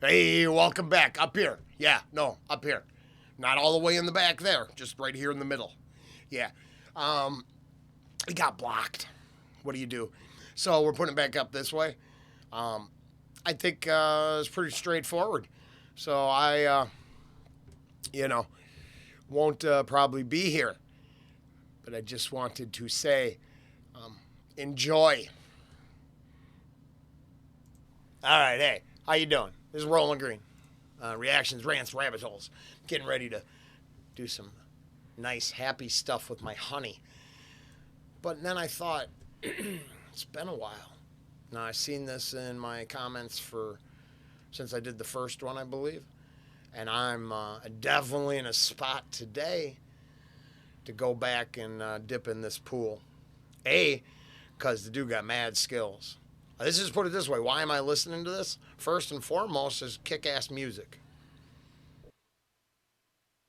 Hey, welcome back. Up here. Yeah, no, up here. Not all the way in the back there, just right here in the middle. Yeah. It got blocked. What do you do? So we're putting it back up this way. I think it's pretty straightforward. So I, won't probably be here. But I just wanted to say, enjoy. All right, hey, how you doing? This is Rollen Green. Reactions, rants, rabbit holes. Getting ready to do some nice, happy stuff with my honey. But then I thought, it's been a while. Now, I've seen this in my comments since I did the first one, I believe. And I'm definitely in a spot today to go back and dip in this pool. Because the dude got mad skills. This is, put it this way, why am I listening to this? First and foremost is kick-ass music.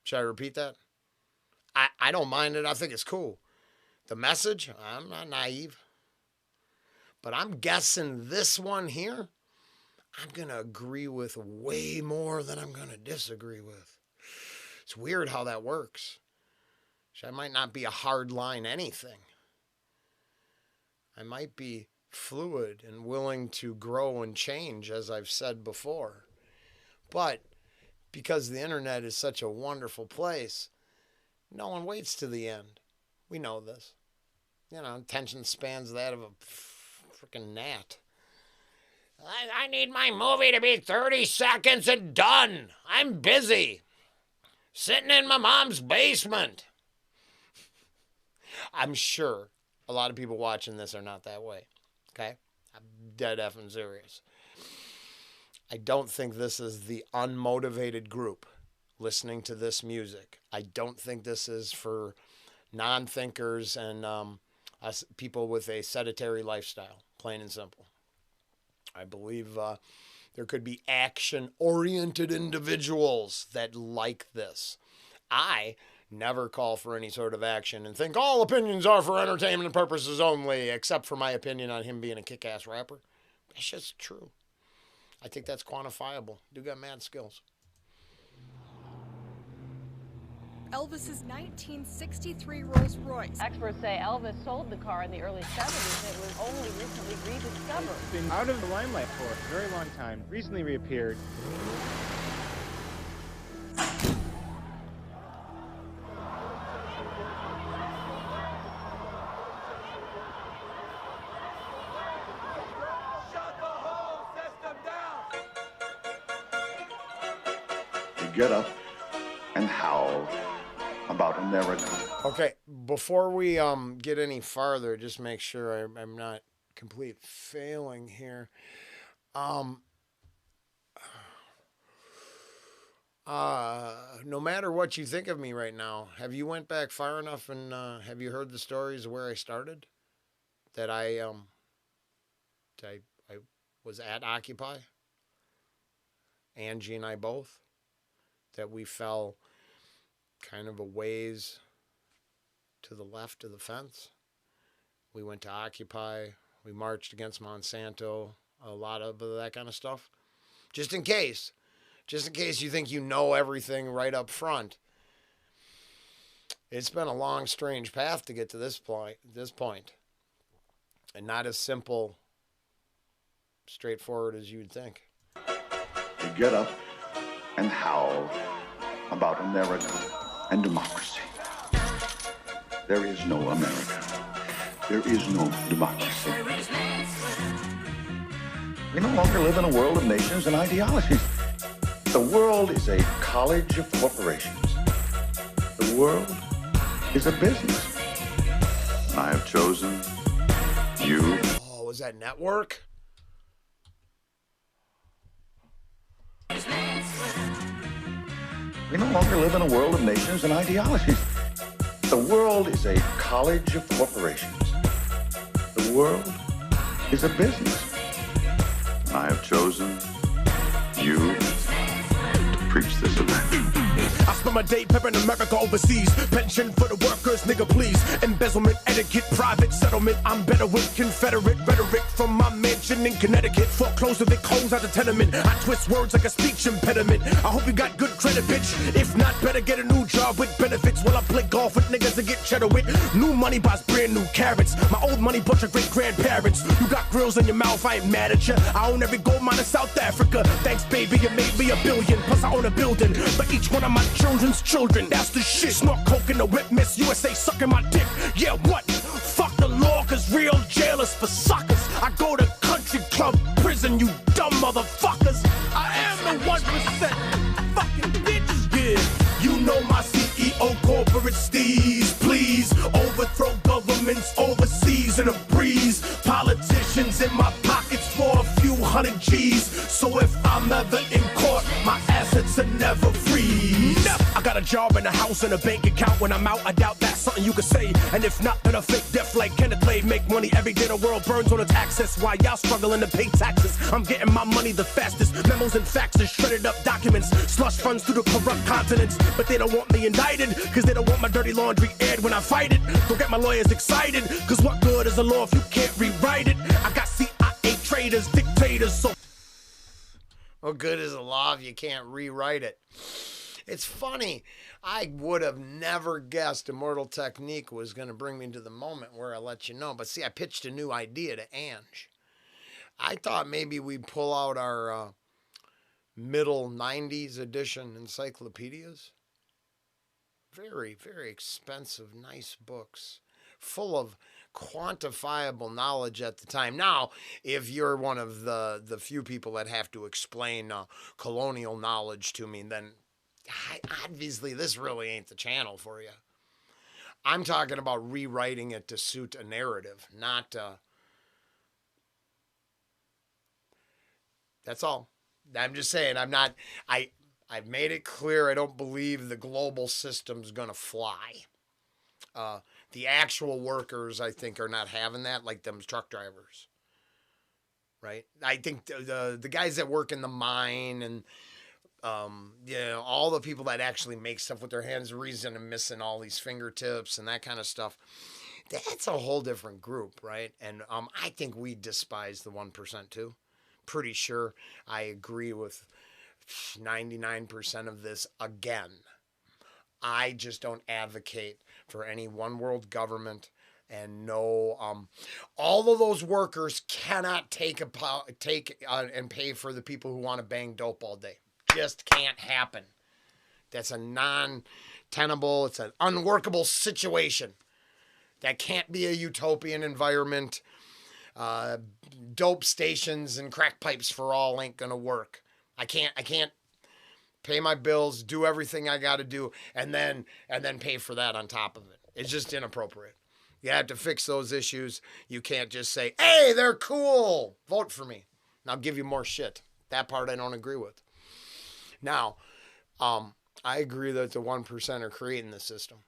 Should I repeat that? I don't mind it. I think it's cool. The message, I'm not naive. But I'm guessing this one here, I'm going to agree with way more than I'm going to disagree with. It's weird how that works. So I might not be a hard line anything. I might be fluid and willing to grow and change, as I've said before. But because the internet is such a wonderful place, no one waits to the end. We know this. Attention spans that of a freaking gnat. I need my movie to be 30 seconds and done. I'm busy. Sitting in my mom's basement. I'm sure a lot of people watching this are not that way. Okay? I'm dead effing serious. I don't think this is the unmotivated group listening to this music. I don't think this is for non-thinkers and people with a sedentary lifestyle, plain and simple. I believe there could be action-oriented individuals that like this. I never call for any sort of action and think all opinions are for entertainment purposes only, except for my opinion on him being a kick-ass rapper. That's just true. I think that's quantifiable. Dude got mad skills. Elvis's 1963 Rolls Royce. Experts say Elvis sold the car in the early 70s and it was only recently rediscovered. It's been out of the limelight for a very long time. Recently reappeared. Get up and howl about America. Okay, before we get any farther, just make sure I'm not complete failing here. No matter what you think of me right now, have you went back far enough and have you heard the stories of where I started? That I was at Occupy. Angie and I both. That we fell kind of a ways to the left of the fence. We went to Occupy. We marched against Monsanto. A lot of that kind of stuff. Just in case you think you know everything right up front. It's been a long, strange path to get to this point. And not as simple, straightforward as you'd think. You get up and howl about America and democracy. There is no America. There is no democracy. We no longer live in a world of nations and ideologies. The world is a college of corporations. The world is a business. And I have chosen you. Oh, was that Network? We no longer live in a world of nations and ideologies. The world is a college of corporations. The world is a business. And I have chosen you to preach this event. my day, peppering America overseas. Pension for the workers, nigga, please. Embezzlement, etiquette, private settlement. I'm better with Confederate rhetoric from my mansion in Connecticut. Foreclose the Vic hoes out the tenement. I twist words like a speech impediment. I hope you got good credit, bitch. If not, better get a new job with benefits while I play golf with niggas to get cheddar with. New money buys brand new carrots. My old money bought your great grandparents. You got grills in your mouth, I ain't mad at you. I own every gold mine in South Africa. Thanks, baby, you made me $1 billion. Plus, I own a building for each one of my children's children. That's the shit. Snort coke in the whip, Miss USA sucking my dick. Yeah, what? Fuck the law, cause real jailers for suckers. I go to country club prison, you dumb motherfuckers. I am the 1%. Fucking bitch. Yeah, you know my CEO corporate steez. Please overthrow governments overseas in a breeze. Politicians in my pockets for a few hundred G's. So if I'm ever in court, my assets are never free. Never. I got a job and a house and a bank account. When I'm out, I doubt that's something you could say. And if not, then a fake death like Kenneth Lay. Make money every day, the world burns on its axis. While y'all struggling to pay taxes, I'm getting my money the fastest. Memos and faxes, shredded up documents, slush funds through the corrupt continents. But they don't want me indicted, cause they don't want my dirty laundry aired when I fight it. Don't get my lawyers excited, cause what good is a law if you can't rewrite it? I got CIA traitors, dictators, so what good is a law if you can't rewrite it? It's funny. I would have never guessed Immortal Technique was going to bring me to the moment where I let you know. But see, I pitched a new idea to Ange. I thought maybe we'd pull out our middle 90s edition encyclopedias. Very, very expensive, nice books, full of quantifiable knowledge at the time. Now, if you're one of the few people that have to explain colonial knowledge to me, then obviously this really ain't the channel for you. I'm talking about rewriting it to suit a narrative, not... that's all. I'm just saying, I'm not... I've made it clear I don't believe the global system's going to fly. The actual workers, I think, are not having that, like them truck drivers. Right? I think the guys that work in the mine and, all the people that actually make stuff with their hands, the reason I'm missing all these fingertips and that kind of stuff, that's a whole different group, right? And I think we despise the 1% too. Pretty sure I agree with 99% of this again. I just don't advocate for any one world government, and no, all of those workers cannot take and pay for the people who want to bang dope all day. Just can't happen. That's a non-tenable, it's an unworkable situation. That can't be a utopian environment. Dope stations and crack pipes for all ain't gonna work. I can't pay my bills, do everything I got to do, and then pay for that on top of it. It's just inappropriate. You have to fix those issues. You can't just say, "Hey, they're cool. Vote for me." And I'll give you more shit. That part I don't agree with. Now, I agree that the 1% are creating the system.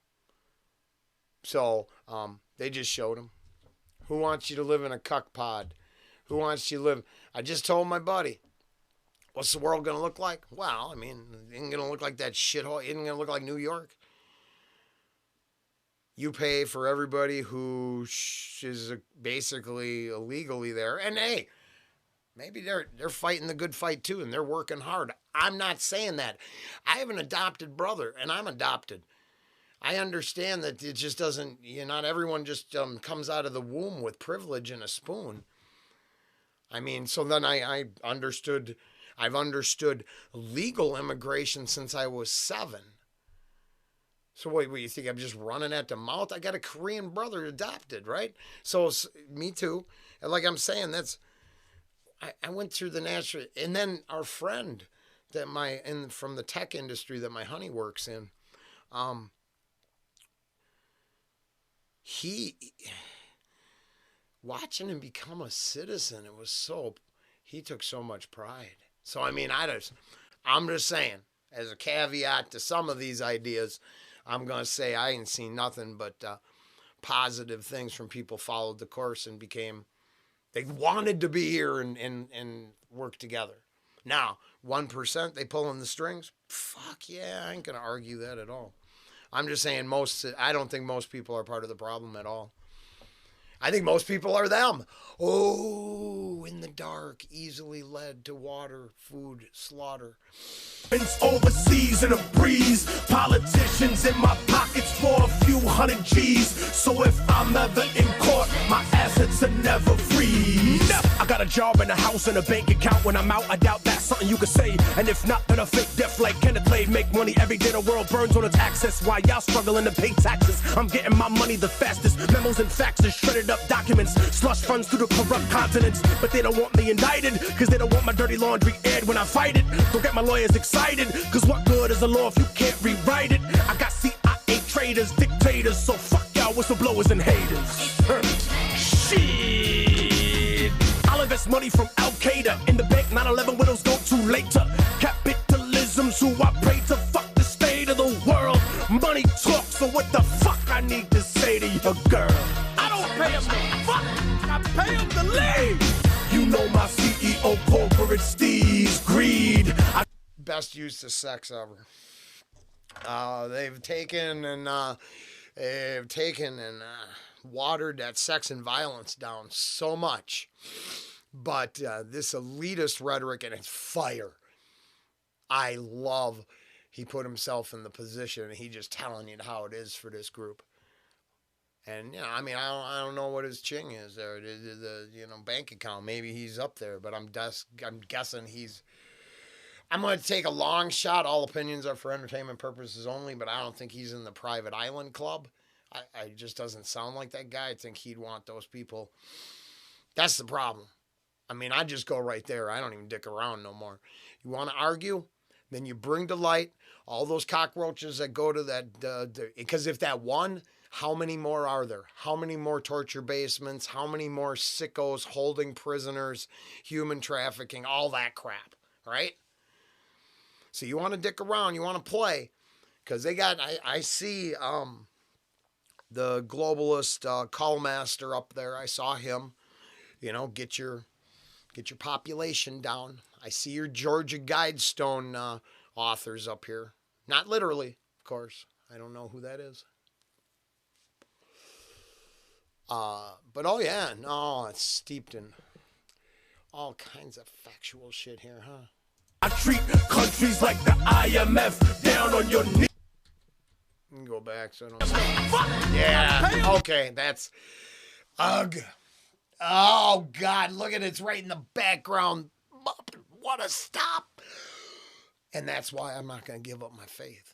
So they just showed them. Who wants you to live in a cuck pod? Who wants you to live? I just told my buddy. What's the world going to look like? Well, I mean, it ain't going to look like that shithole. It ain't going to look like New York. You pay for everybody who is basically illegally there. And hey, maybe they're fighting the good fight too, and they're working hard. I'm not saying that. I have an adopted brother, and I'm adopted. I understand that it just doesn't, not everyone just comes out of the womb with privilege and a spoon. I mean, so then I've understood legal immigration since I was 7. So what you think I'm just running at the mouth? I got a Korean brother adopted, right? So me too. And like I'm saying, I went through the natural, and then our friend from the tech industry that my honey works in, watching him become a citizen, he took so much pride. So, I mean, I'm just saying, as a caveat to some of these ideas, I'm going to say I ain't seen nothing but positive things from people followed the course and they wanted to be here and work together. Now, 1%, they pull in the strings. fuck yeah, I ain't gonna argue that at all. I'm just saying I don't think most people are part of the problem at all. I think most people are them. Oh, in the dark, easily led to water, food, slaughter. Overseas in a breeze, politicians in my pockets for a few hundred G's. So if I'm ever in court, my assets are never freeze. I got a job and a house and a bank account. When I'm out, I doubt that's something you can say. And if not, then a fake death like Kenneth Lay. Make money every day, the world burns on its access. While y'all struggling to pay taxes, I'm getting my money the fastest. Memos and faxes, shredded up documents, slush funds through the corrupt continents. But they don't want me indicted, cause they don't want my dirty laundry aired when I fight it. Don't get my lawyers excited, cause what good is a law if you can't rewrite it? I got CIA traitors, dictators, so fuck y'all whistleblowers and haters. Shit. I'll invest money from Al-Qaeda in the bank, 9/11 widows go too late to capitalism's who I pray to. Fuck the state of the world. Money talks, so what the fuck I need to say to your girl? I don't pay him to fuck, I pay him to leave. You know my CEO corporate steez, greed. Best use of sex ever. They've taken and watered that sex and violence down so much. But this elitist rhetoric, and it's fire. I love he put himself in the position and he just telling you how it is for this group. And yeah, I mean, I don't know what his ching is there, the bank account. Maybe he's up there, but I'm guessing he's. I'm going to take a long shot. All opinions are for entertainment purposes only, but I don't think he's in the private island club. I just doesn't sound like that guy. I think he'd want those people. That's the problem. I mean, I just go right there. I don't even dick around no more. You want to argue? Then you bring to light all those cockroaches that go to that. Because if that one, how many more are there? How many more torture basements? How many more sickos holding prisoners, human trafficking, all that crap, right? So you want to dick around, you want to play, because they got, I see the globalist call master up there. I saw him, get your population down. I see your Georgia Guidestone authors up here. Not literally, of course. I don't know who that is. But oh yeah, no, it's steeped in all kinds of factual shit here, huh? I treat countries like the IMF, down on your knees. You can go back so I don't. Yeah, okay, that's. Ugh. Oh, God, look at it. It's right in the background. What a stop. And that's why I'm not going to give up my faith.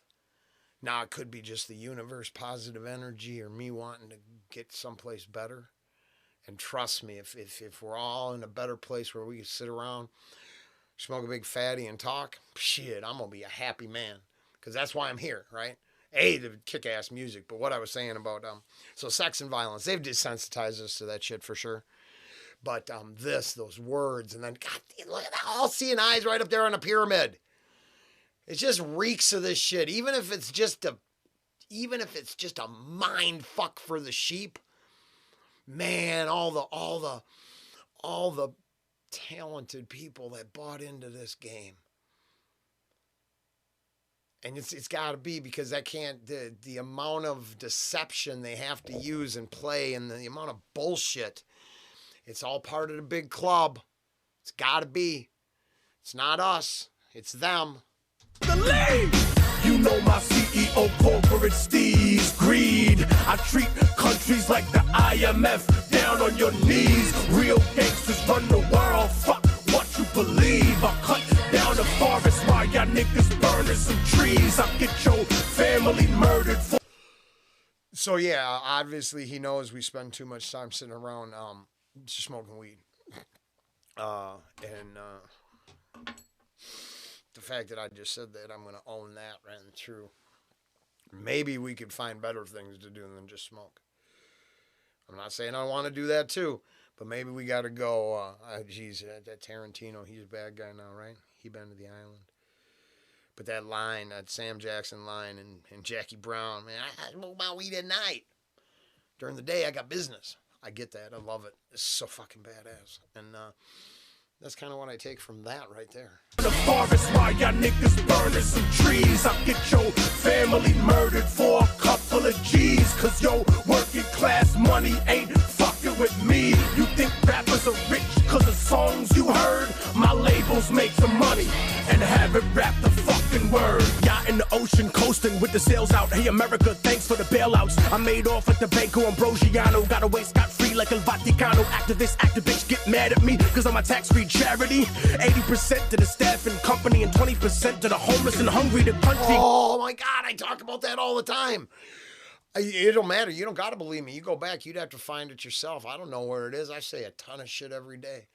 Now, it could be just the universe, positive energy, or me wanting to get someplace better. And trust me, if we're all in a better place where we can sit around, smoke a big fatty and talk, shit, I'm going to be a happy man. Because that's why I'm here, right? The kick-ass music. But what I was saying about, so sex and violence, they've desensitized us to that shit for sure. But those words, and then, God, look at that, all seeing eyes right up there on a pyramid. It just reeks of this shit. Even if it's just a mind fuck for the sheep, man, all the talented people that bought into this game. And it's got to be because the amount of deception they have to use and play and the amount of bullshit, it's all part of the big club. It's got to be. It's not us. It's them. The lead! You know my CEO corporate steez, greed. I treat countries like the IMF, down on your knees. Real gangsters run the world, fuck what you believe. I cut down the forest while y'all niggas burning some trees. I get your family murdered for. So yeah, obviously he knows we spend too much time sitting around smoking weed. The fact that I just said that, I'm going to own that right through. Maybe we could find better things to do than just smoke. I'm not saying I want to do that too, but maybe we got to go. That Tarantino, he's a bad guy now, right? He been to the island. But that line, that Sam Jackson line and Jackie Brown, man, I smoke my weed at night. During the day, I got business. I get that. I love it. It's so fucking badass. And That's kind of what I take from that right there. The forest while y'all niggas burning some trees. I'll get your family murdered for a couple of G's. Cause your working class money ain't fucking with me. You think rappers are rich cause of songs you heard? My labels make some money and have it rap the fucking word. Y'all in the ocean coasting with the sails out. Hey America, thanks for the bailouts. I made off like the Banco Ambrosiano. Got away scot-free like El Vaticano. Activists get mad at me cause I'm a tax-free charity. 80% to the staff and company and 20% to the homeless and hungry. The country. Oh my God, I talk about that all the time. It don't matter. You don't got to believe me. You go back, you'd have to find it yourself. I don't know where it is. I say a ton of shit every day.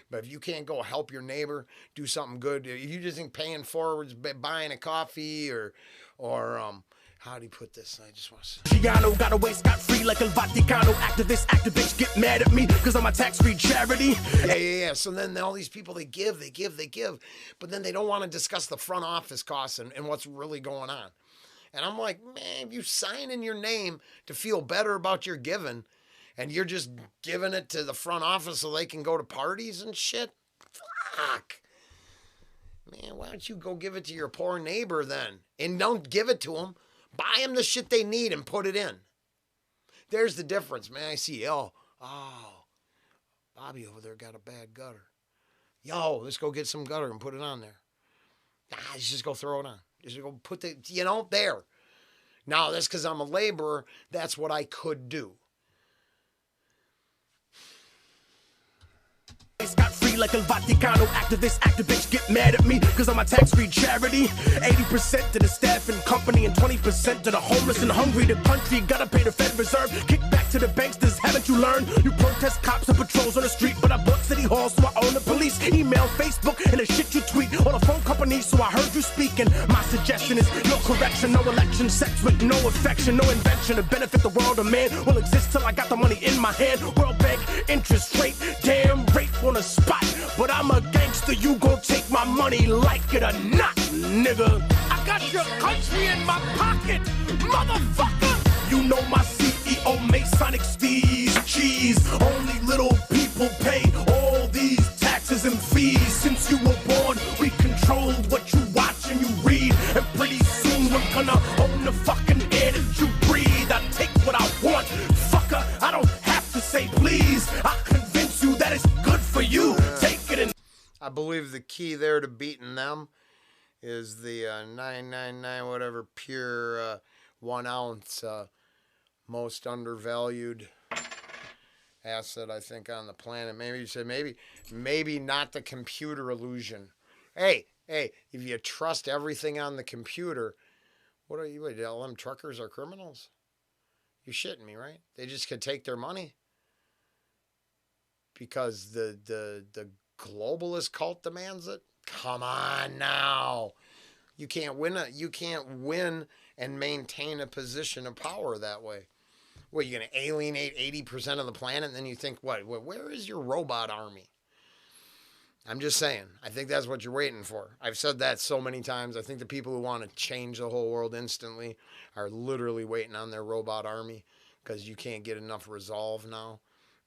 But if you can't go help your neighbor, do something good, if you just think paying forwards, buying a coffee or how do you put this? I just want to say. Giano got away scot-free like El Vaticano. Activists get mad at me because I'm a tax-free charity. Yeah. So then all these people, they give. But then they don't want to discuss the front office costs and what's really going on. And I'm like, man, if you sign in your name to feel better about your giving, and you're just giving it to the front office so they can go to parties and shit, fuck. Man, why don't you go give it to your poor neighbor then? And don't give it to them. Buy them the shit they need and put it in. There's the difference, man. I see, Bobby over there got a bad gutter. Yo, let's go get some gutter and put it on there. Let's just go throw it on. Just go put the, there. Now, that's because I'm a laborer. That's what I could do. Scot-free like El Vaticano. Activists get mad at me because I'm a tax-free charity. 80% to the staff and company and 20% to the homeless and hungry. The country gotta pay the Fed Reserve. Kick back to the banksters, haven't you learned? You protest cops and patrols on the street, but I bought City Hall, so I own the police. Email, Facebook, and the shit you tweet. On the phone company, so I heard you speaking. My suggestion is no correction, no election, sex with no affection, no invention to benefit the world. A man will exist till I got the money in my hand. World Bank, interest rate, damn rate on the spot. But I'm a gangster, you gon' take my money like it or not, nigga. I got your country in my pocket, motherfucker. You know my CEO Masonic steez, cheese. Only little people pay all these taxes and fees. Since you were born, we controlled what you watch and you read. And pretty soon we're gonna own the fucking air that you breathe. I take what I want, fucker. I don't have to say please. I convince you that it's good for you. Take it and I believe the key there to beating them is the 999 whatever pure 1 ounce most undervalued asset I think on the planet. Maybe you said maybe not the computer illusion. Hey, if you trust everything on the computer, what are you? All them truckers are criminals? You're shitting me, right? They just could take their money because the globalist cult demands it. Come on now. You can't win and maintain a position of power that way. What, you're going to alienate 80% of the planet and then you think, where is your robot army? I'm just saying. I think that's what you're waiting for. I've said that so many times. I think the people who want to change the whole world instantly are literally waiting on their robot army because you can't get enough resolve now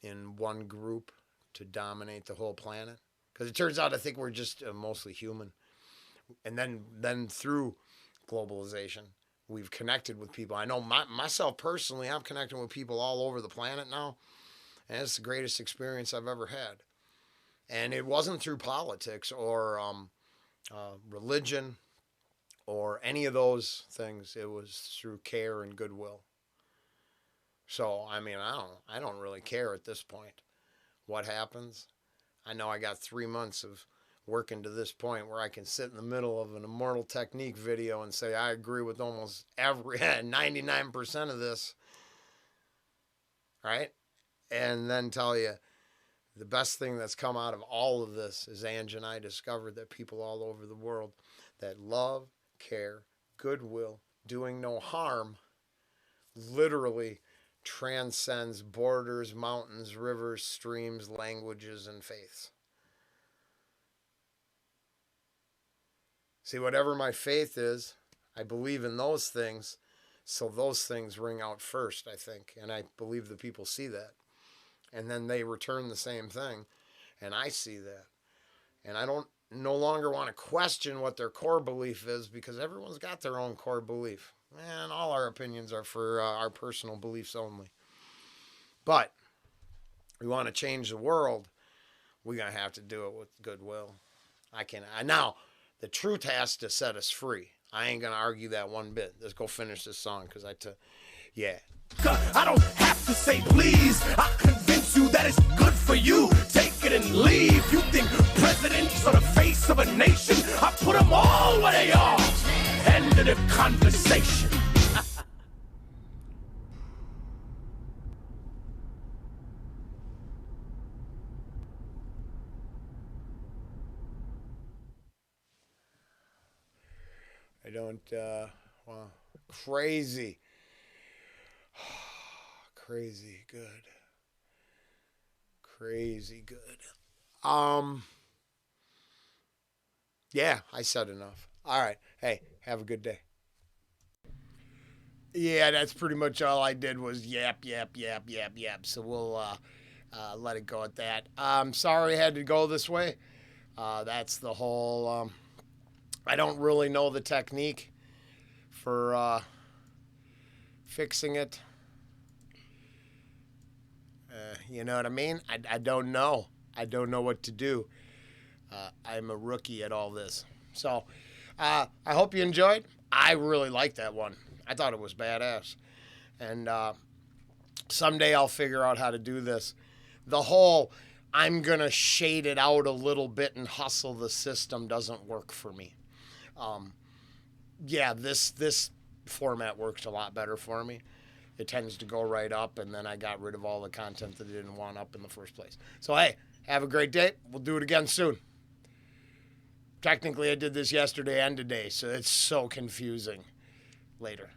in one group to dominate the whole planet. Because it turns out I think we're just mostly human. And then through globalization, we've connected with people. I know myself personally, I'm connecting with people all over the planet now. And it's the greatest experience I've ever had. And it wasn't through politics or religion or any of those things. It was through care and goodwill. So, I mean, I don't really care at this point what happens. I know I got 3 months of working to this point where I can sit in the middle of an Immortal Technique video and say I agree with almost 99% of this, right? And then tell you the best thing that's come out of all of this is Ange and I discovered that people all over the world that love, care, goodwill, doing no harm literally transcends borders, mountains, rivers, streams, languages, and faiths. See, whatever my faith is, I believe in those things, so those things ring out first, I think. And I believe the people see that. And then they return the same thing, and I see that. And I don't no longer want to question what their core belief is because everyone's got their own core belief. And all our opinions are for our personal beliefs only. But we want to change the world, we're going to have to do it with goodwill. Now, the truth has to set us free. I ain't going to argue that one bit. Let's go finish this song because yeah. I don't have to say please. I'll convince you that it's good for you. Take it and leave. You think presidents are the face of a nation? I put them all where they are. End of the conversation. I don't, wow. Crazy. Crazy good. Crazy good. Yeah, I said enough. All right. Hey, have a good day. Yeah, that's pretty much all I did was yap. So we'll let it go at that. Sorry I had to go this way. That's the whole, I don't really know the technique for fixing it. You know what I mean? I don't know. I don't know what to do. I'm a rookie at all this. So I hope you enjoyed. I really liked that one. I thought it was badass. And someday I'll figure out how to do this. The whole I'm going to shade it out a little bit and hustle the system doesn't work for me. Yeah, this format works a lot better for me. It tends to go right up, and then I got rid of all the content that I didn't want up in the first place. So, hey, have a great day. We'll do it again soon. Technically, I did this yesterday and today, so it's so confusing. Later.